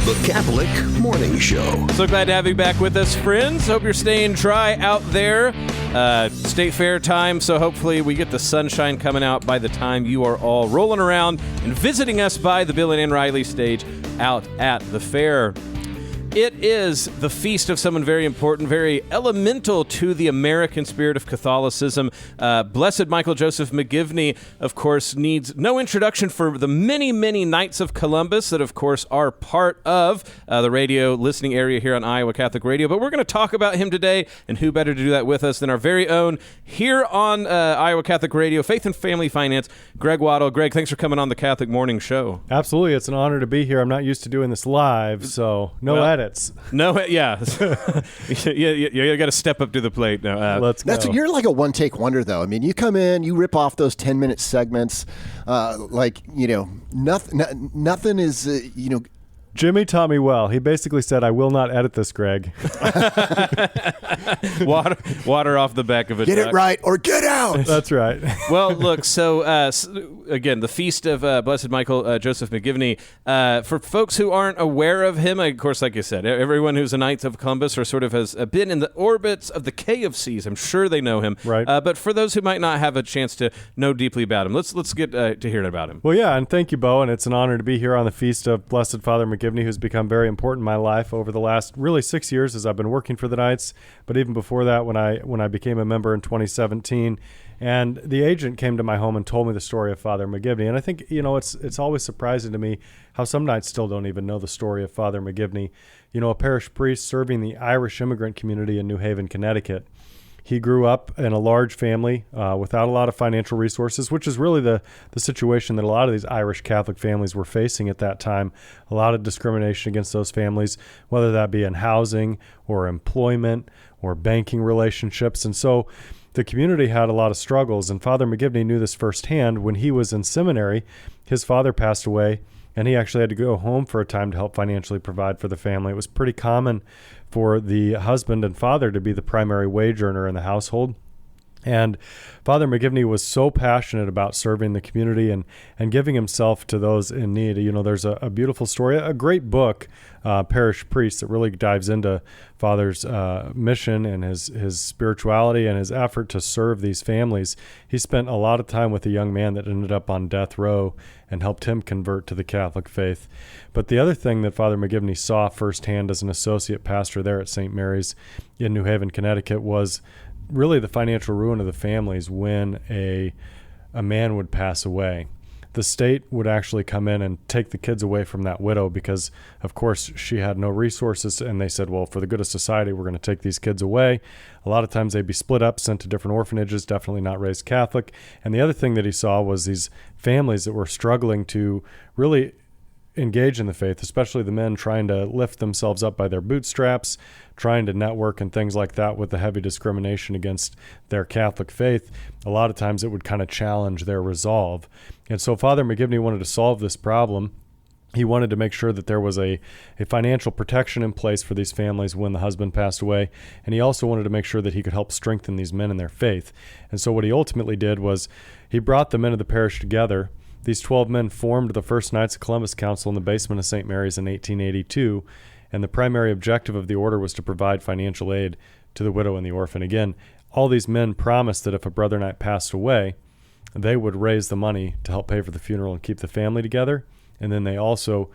The Catholic Morning Show. So glad to have you back with us, friends. Hope you're staying dry out there. State fair time, so hopefully we get the sunshine coming out by the time you are all rolling around and visiting us by the Bill and Ann Riley stage out at the fair. It is the feast of someone very important, very elemental to the American spirit of Catholicism. Blessed Michael Joseph McGivney, of course, needs no introduction for the many, many Knights of Columbus that, of course, are part of the radio listening area here on Iowa Catholic Radio. But we're going to talk about him today, and who better to do that with us than our very own here on Iowa Catholic Radio, Faith and Family Finance, Greg Waddle. Greg, thanks for coming on the Catholic Morning Show. Absolutely. It's an honor to be here. I'm not used to doing this live, so no edits. No, yeah. you got to step up to the plate now. Let's go. You're like a one-take wonder, though. I mean, you come in, you rip off those 10-minute segments, nothing is, Jimmy taught me well. He basically said, I will not edit this, Greg. Water off the back of a Get duck. it right or get out. That's right. Well, look, so again, the feast of Blessed Michael Joseph McGivney. For folks who aren't aware of him, of course, like you said, everyone who's a Knight of Columbus or sort of has been in the orbits of the KFCs, I'm sure they know him. Right. But for those who might not have a chance to know deeply about him, let's get to hearing about him. Well, yeah, and thank you, Bo, and it's an honor to be here on the feast of Blessed Father McGivney, who's become very important in my life over the last really 6 years as I've been working for the Knights, but even before that when I became a member in 2017. And the agent came to my home and told me the story of Father McGivney. And I think, it's always surprising to me how some Knights still don't even know the story of Father McGivney. A parish priest serving the Irish immigrant community in New Haven, Connecticut. He grew up in a large family without a lot of financial resources, which is really the situation that a lot of these Irish Catholic families were facing at that time. A lot of discrimination against those families, whether that be in housing or employment or banking relationships. And so the community had a lot of struggles, and Father McGivney knew this firsthand. When he was in seminary, his father passed away, and he actually had to go home for a time to help financially provide for the family. It was pretty common for the husband and father to be the primary wage earner in the household. And Father McGivney was so passionate about serving the community and giving himself to those in need. There's a beautiful story, a great book, Parish Priest, that really dives into Father's mission and his spirituality and his effort to serve these families. He spent a lot of time with a young man that ended up on death row and helped him convert to the Catholic faith. But the other thing that Father McGivney saw firsthand as an associate pastor there at St. Mary's in New Haven, Connecticut, was really the financial ruin of the families when a man would pass away. The state would actually come in and take the kids away from that widow because, of course, she had no resources. And they said, well, for the good of society, we're going to take these kids away. A lot of times they'd be split up, sent to different orphanages, definitely not raised Catholic. And the other thing that he saw was these families that were struggling to really engage in the faith, especially the men trying to lift themselves up by their bootstraps, trying to network and things like that with the heavy discrimination against their Catholic faith. A lot of times it would kind of challenge their resolve. And so Father McGivney wanted to solve this problem. He wanted to make sure that there was a financial protection in place for these families when the husband passed away. And he also wanted to make sure that he could help strengthen these men in their faith. And so what he ultimately did was he brought the men of the parish together. These 12 men formed the first Knights of Columbus Council in the basement of St. Mary's in 1882, and the primary objective of the order was to provide financial aid to the widow and the orphan. Again, all these men promised that if a brother knight passed away, they would raise the money to help pay for the funeral and keep the family together. And then they also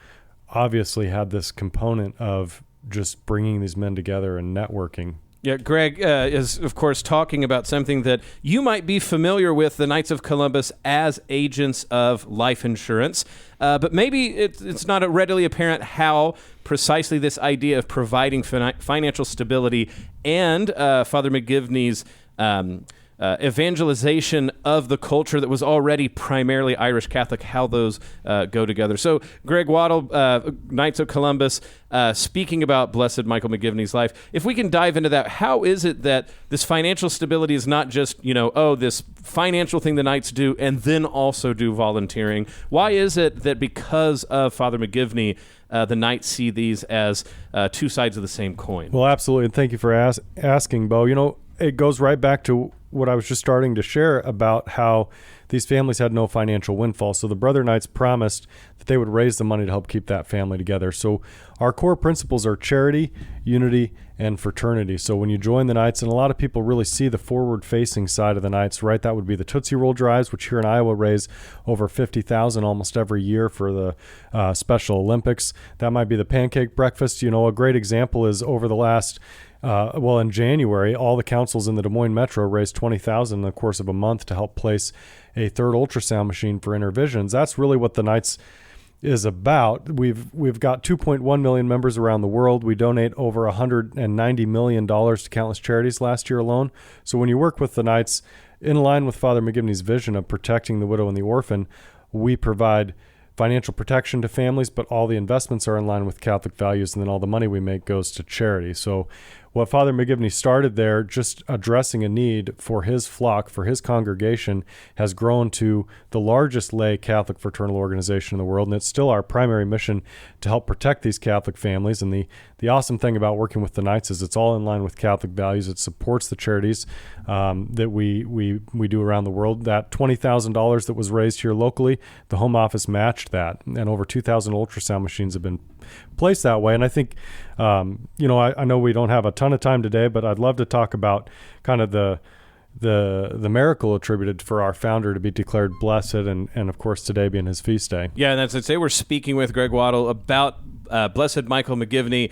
obviously had this component of just bringing these men together and networking. Yeah, Greg is, of course, talking about something that you might be familiar with, the Knights of Columbus as agents of life insurance. But maybe it's not readily apparent how precisely this idea of providing financial stability and Father McGivney's evangelization of the culture that was already primarily Irish Catholic, how those go together. So Greg Waddle, Knights of Columbus, speaking about Blessed Michael McGivney's life, if we can dive into that, how is it that this financial stability is not just, this financial thing the Knights do and then also do volunteering? Why is it that because of Father McGivney, the Knights see these as two sides of the same coin? Well, absolutely. And thank you for asking, Bo. it goes right back to what I was just starting to share about how these families had no financial windfall. So the Brother Knights promised that they would raise the money to help keep that family together. So our core principles are charity, unity, and fraternity. So when you join the Knights, and a lot of people really see the forward-facing side of the Knights, right? That would be the Tootsie Roll drives, which here in Iowa raise over $50,000 almost every year for the Special Olympics. That might be the pancake breakfast. A great example is over the last in January, all the councils in the Des Moines Metro raised $20,000 in the course of a month to help place a third ultrasound machine for intervisions. That's really what the Knights is about. We've got 2.1 million members around the world. We donate over $190 million to countless charities last year alone. So when you work with the Knights, in line with Father McGivney's vision of protecting the widow and the orphan, we provide financial protection to families, but all the investments are in line with Catholic values, and then all the money we make goes to charity. So what Father McGivney started there, just addressing a need for his flock, for his congregation, has grown to the largest lay Catholic fraternal organization in the world, and it's still our primary mission to help protect these Catholic families. And the awesome thing about working with the Knights is it's all in line with Catholic values. It supports the charities that we do around the world. That $20,000 that was raised here locally, the home office matched that, and over 2,000 ultrasound machines have been placed that way. And I think, I know we don't have a ton of time today, but I'd love to talk about kind of the miracle attributed for our founder to be declared blessed, and of course today being his feast day. Yeah, and that's to say we're speaking with Greg Waddle about Blessed Michael McGivney,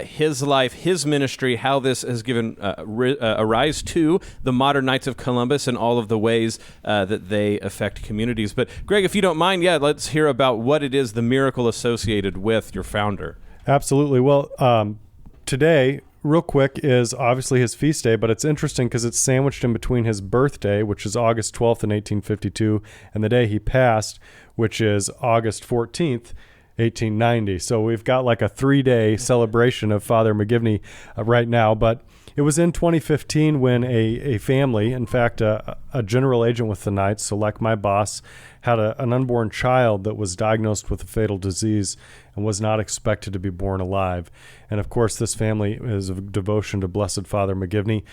his life, his ministry, how this has given a rise to the modern Knights of Columbus and all of the ways that they affect communities. But Greg, if you don't mind, let's hear about what it is, the miracle associated with your founder. Absolutely. Well, today, real quick, is obviously his feast day, but it's interesting because it's sandwiched in between his birthday, which is August 12th in 1852, and the day he passed, which is August 14th, 1890. So we've got like a 3-day celebration of Father McGivney right now. But it was in 2015 when a family, in fact, a general agent with the Knights, so like my boss, had an unborn child that was diagnosed with a fatal disease and was not expected to be born alive. And of course, this family is of devotion to Blessed Father McGivney.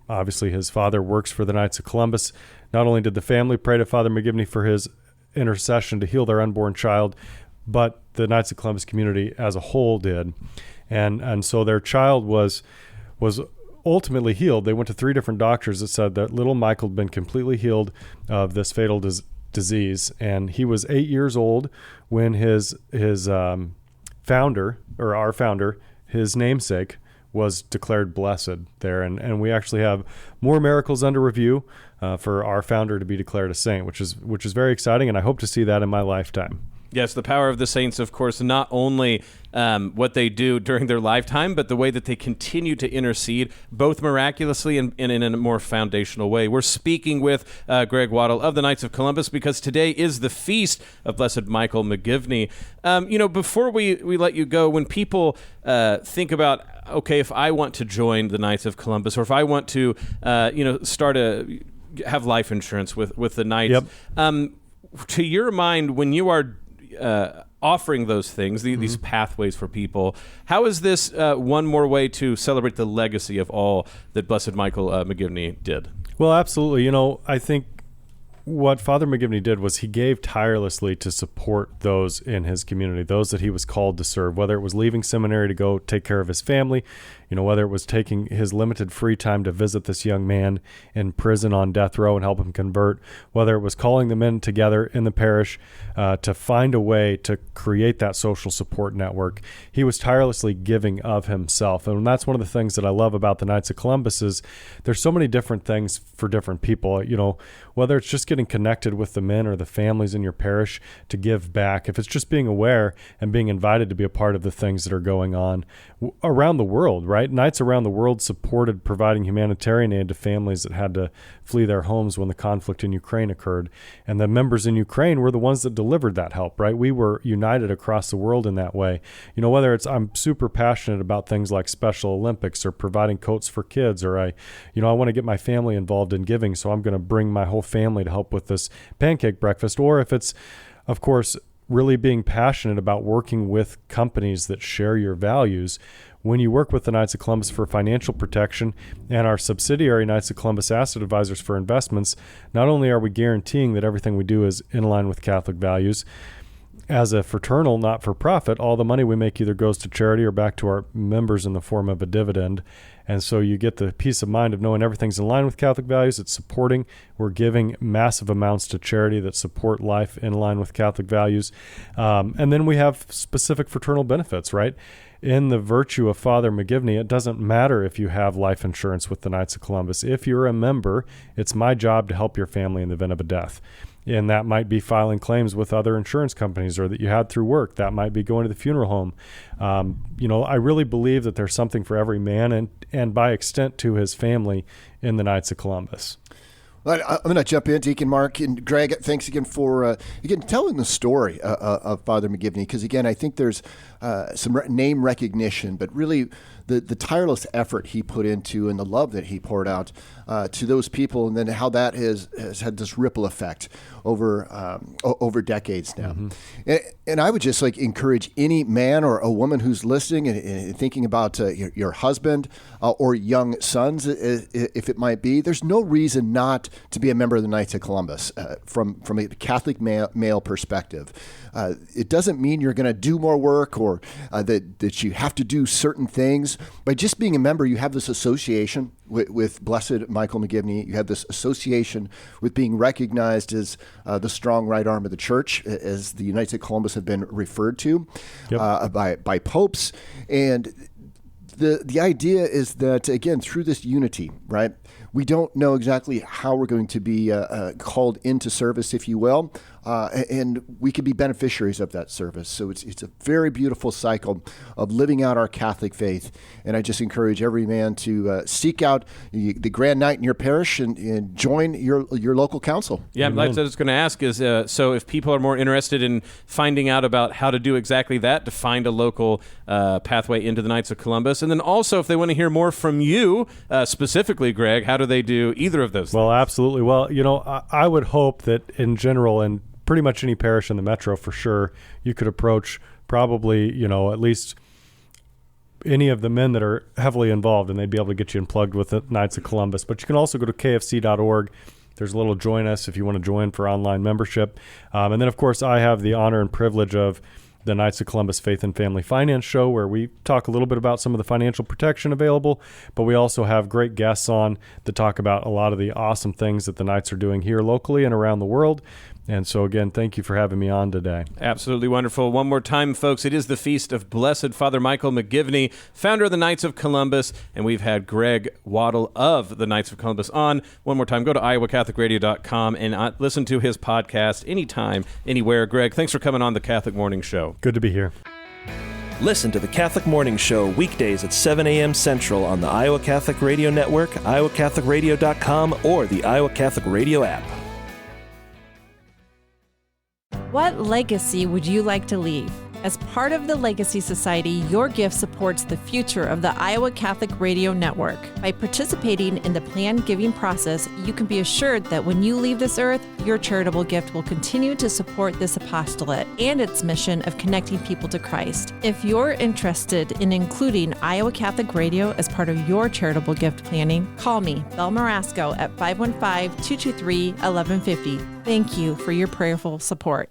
Obviously, his father works for the Knights of Columbus. Not only did the family pray to Father McGivney for his intercession to heal their unborn child, but the Knights of Columbus community as a whole did. And so their child was ultimately healed. They went to 3 different doctors that said that little Michael had been completely healed of this fatal disease. And he was 8 years old when his founder, or our founder, his namesake, was declared blessed there. And we actually have more miracles under review for our founder to be declared a saint, which is very exciting, and I hope to see that in my lifetime. Yes, the power of the saints, of course, not only what they do during their lifetime, but the way that they continue to intercede, both miraculously and in a more foundational way. We're speaking with Greg Waddle of the Knights of Columbus because today is the feast of Blessed Michael McGivney. Before we let you go, when people think about, okay, if I want to join the Knights of Columbus, or if I want to, have life insurance with the Knights, yep. To your mind, when you are offering those things, these pathways for people, how is this one more way to celebrate the legacy of all that Blessed Michael McGivney did? Well, absolutely. I think what Father McGivney did was he gave tirelessly to support those in his community, those that he was called to serve, whether it was leaving seminary to go take care of his family, whether it was taking his limited free time to visit this young man in prison on death row and help him convert, whether it was calling the men together in the parish to find a way to create that social support network. He was tirelessly giving of himself. And that's one of the things that I love about the Knights of Columbus is there's so many different things for different people, whether it's just getting connected with the men or the families in your parish to give back, if it's just being aware and being invited to be a part of the things that are going on around the world, right? Knights around the world supported providing humanitarian aid to families that had to flee their homes when the conflict in Ukraine occurred. And the members in Ukraine were the ones that delivered that help, right? We were united across the world in that way. Whether it's I'm super passionate about things like Special Olympics or providing coats for kids, or I want to get my family involved in giving, so I'm going to bring my whole family to help with this pancake breakfast. Or if it's, of course, really being passionate about working with companies that share your values. When you work with the Knights of Columbus for financial protection and our subsidiary Knights of Columbus Asset Advisors for investments, not only are we guaranteeing that everything we do is in line with Catholic values, as a fraternal not-for-profit, all the money we make either goes to charity or back to our members in the form of a dividend. And so you get the peace of mind of knowing everything's in line with Catholic values. It's supporting. We're giving massive amounts to charity that support life in line with Catholic values. And then we have specific fraternal benefits, right? In the virtue of Father McGivney, it doesn't matter if you have life insurance with the Knights of Columbus. If you're a member, it's my job to help your family in the event of a death. And that might be filing claims with other insurance companies or that you had through work. That might be going to the funeral home. I really believe that there's something for every man and by extent to his family in the Knights of Columbus. Well, I'm going to jump in, Deacon Mark and Greg. Thanks again for telling the story of Father McGivney, because again, I think there's some name recognition, but really the tireless effort he put into and the love that he poured out to those people, and then how that has had this ripple effect over decades now. Mm-hmm. And I would just encourage any man or a woman who's listening and thinking about your husband or young sons, if it might be, there's no reason not to be a member of the Knights of Columbus from a Catholic male perspective. It doesn't mean you're going to do more work or that you have to do certain things. By just being a member, you have this association with Blessed Michael McGivney. You have this association with being recognized as the strong right arm of the church, as the Knights of Columbus have been referred to by popes. And the idea is that, again, through this unity, right, we don't know exactly how we're going to be called into service, if you will, and we can be beneficiaries of that service. So it's a very beautiful cycle of living out our Catholic faith. And I just encourage every man to seek out the Grand Night in your parish and join your local council. Yeah, Amen. like I was going to ask is, so if people are more interested in finding out about how to do exactly that, to find a local pathway into the Knights of Columbus, and then also if they want to hear more from you, specifically, Greg, how do they do either of those things? Well, absolutely. Well, I would hope that in general, and pretty much any parish in the metro for sure, you could approach probably, at least any of the men that are heavily involved, and they'd be able to get you plugged with the Knights of Columbus. But you can also go to kfc.org. There's a little join us if you want to join for online membership. And then, of course, I have the honor and privilege of the Knights of Columbus Faith and Family Finance Show, where we talk a little bit about some of the financial protection available, but we also have great guests on that talk about a lot of the awesome things that the Knights are doing here locally and around the world. And so, again, thank you for having me on today. Absolutely wonderful. One more time, folks, it is the feast of Blessed Father Michael McGivney, founder of the Knights of Columbus, and we've had Greg Waddle of the Knights of Columbus on. One more time, go to iowacatholicradio.com and listen to his podcast anytime, anywhere. Greg, thanks for coming on the Catholic Morning Show. Good to be here. Listen to the Catholic Morning Show weekdays at 7 a.m. Central on the Iowa Catholic Radio Network, iowacatholicradio.com, or the Iowa Catholic Radio app. What legacy would you like to leave? As part of the Legacy Society, your gift supports the future of the Iowa Catholic Radio Network. By participating in the planned giving process, you can be assured that when you leave this earth, your charitable gift will continue to support this apostolate and its mission of connecting people to Christ. If you're interested in including Iowa Catholic Radio as part of your charitable gift planning, call me, Belle Marasco, at 515-223-1150. Thank you for your prayerful support.